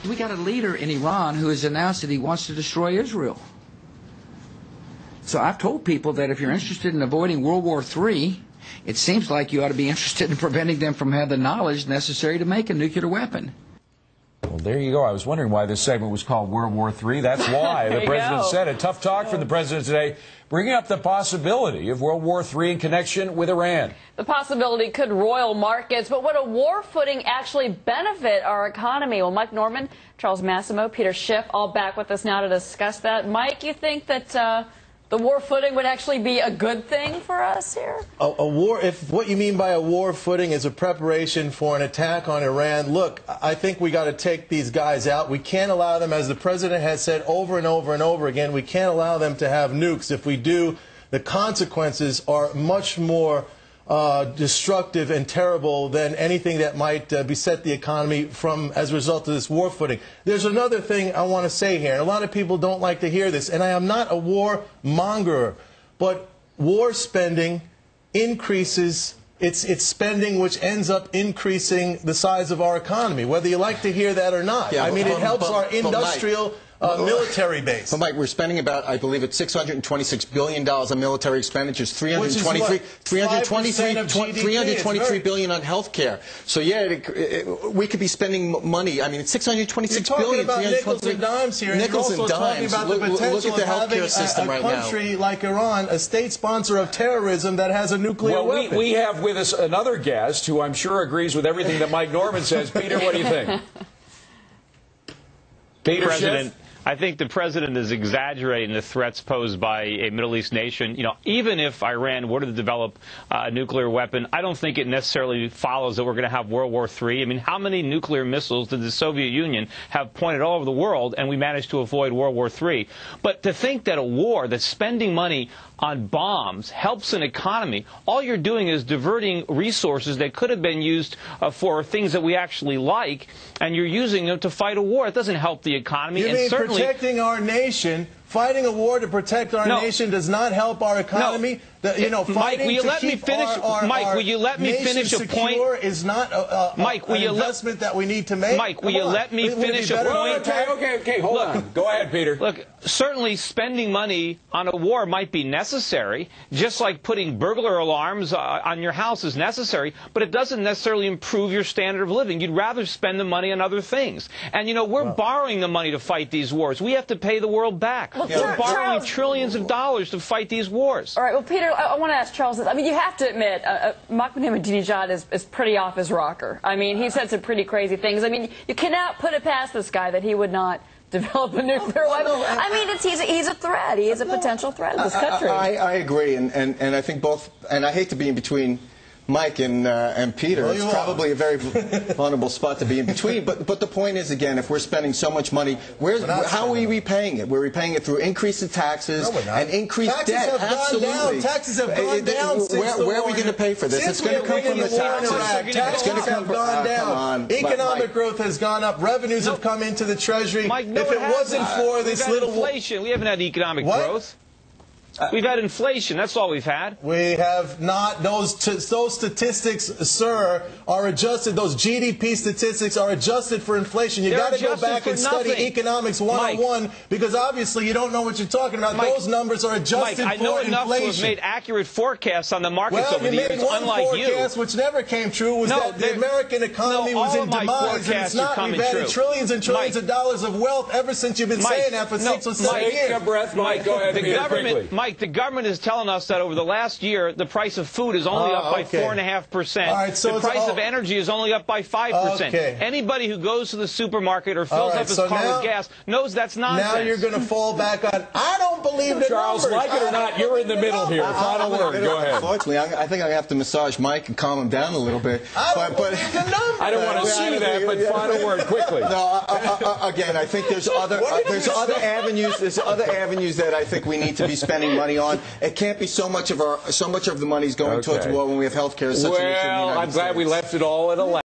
We got a leader in Iran who has announced that he wants to destroy Israel. So I've told people that if you're interested in avoiding World War III, it seems like you ought to be interested in preventing them from having the knowledge necessary to make a nuclear weapon. Well, there you go. I was wondering why this segment was called World War III. That's why. The president said it. Tough talk from the president today, bringing up the possibility of World War III in connection with Iran. The possibility could roil markets, but would a war footing actually benefit our economy? Well, Mike Norman, Charles Massimo, Peter Schiff, all back with us now to discuss that. Mike, you think that the war footing would actually be a good thing for us here? A war, if what you mean by a war footing is a preparation for an attack on Iran, look, I think we got to take these guys out. We can't allow them, as the president has said over and over and over again, we can't allow them to have nukes. If we do, the consequences are much more destructive and terrible than anything that might beset the economy from as a result of this war footing. There's another thing I want to say here, and a lot of people don't like to hear this, and I am not a war mongerer, but war spending increases, it's spending which ends up increasing the size of our economy, whether you like to hear that or not. Yeah, I mean, it helps our industrial military base. But Mike, we're spending about, I believe it's $626 billion on military expenditures, $323 billion on health care. So yeah, we could be spending money. I mean, it's $626 billion. You're talking about nickels and dimes here. Nickels and dimes. Talking about the potential look at the healthcare system right now. A country like Iran, a state sponsor of terrorism that has a nuclear weapon. We have with us another guest who I'm sure agrees with everything that Mike Norman says. Peter, what do you think? Peter, President. I think the president is exaggerating the threats posed by a Middle East nation. You know, even if Iran were to develop a nuclear weapon, I don't think it necessarily follows that we're going to have World War III. I mean, how many nuclear missiles did the Soviet Union have pointed all over the world, and we managed to avoid World War III? But to think that a war that's spending money on bombs helps an economy, all you're doing is diverting resources that could have been used for things that we actually like, and you're using them to fight a war. It doesn't help the economy. You mean protecting our nation, fighting a war to protect our nation does not help our economy? You know, Mike, will you let me finish? Mike, will you let me finish a point? Is not an investment that we need to make. Mike, will you let me finish a point? Okay, hold on. Go ahead, Peter. Look, certainly spending money on a war might be necessary, just like putting burglar alarms on your house is necessary, but it doesn't necessarily improve your standard of living. You'd rather spend the money on other things. And, you know, we're borrowing the money to fight these wars. We have to pay the world back. Look, we're borrowing trillions of dollars to fight these wars. All right, well, Peter, I want to ask Charles this. I mean, you have to admit, Ahmadinejad is pretty off his rocker. I mean, he said some pretty crazy things. I mean, you cannot put it past this guy that he would not develop a nuclear weapon. I mean, he's a threat. He is a potential threat to this country. I agree, and I think both, and I hate to be in between Mike and Peter. It's probably a very vulnerable spot to be in between. But the point is, again, if we're spending so much money, how are we repaying it? We're repaying it through increase in taxes and increased debt. Absolutely. Taxes have gone down. Where are we going to pay for this? It's going to come from the taxes. Taxes have gone down. Economic growth has gone up. Revenues have come into the Treasury. Mike, if it wasn't for this little inflation, we haven't had economic growth. We've had inflation. That's all we've had. We have not. Those statistics, sir, are adjusted. Those GDP statistics are adjusted for inflation. You got to go back and study economics 101 because obviously you don't know what you're talking about. Mike, those numbers are adjusted for inflation. I know enough to have made accurate forecasts on the markets over the years, unlike you. Well, you made one forecast which never came true, was that the American economy was in demise, and it's not. We've added trillions and trillions of dollars of wealth ever since you've been saying that for 6 or 7 years. Take a breath, Mike. Go ahead, Peter, quickly. Mike, the government is telling us that over the last year, the price of food is only up by 4.5%. Right, so the price of energy is only up by 5%. Anybody who goes to the supermarket or fills up his car with gas knows that's nonsense. Now you're going to fall back on, I don't believe the Charles, numbers. like it or not, you're in the middle here. Final word. Go ahead. Unfortunately, I think I have to massage Mike and calm him down a little bit. I don't want to see that, but final word, quickly. No, again, I think there's other avenues. There's other avenues that I think we need to be spending money on. It can't be so much of the money's going towards war when we have health care. Well, I'm glad we left it all at 11.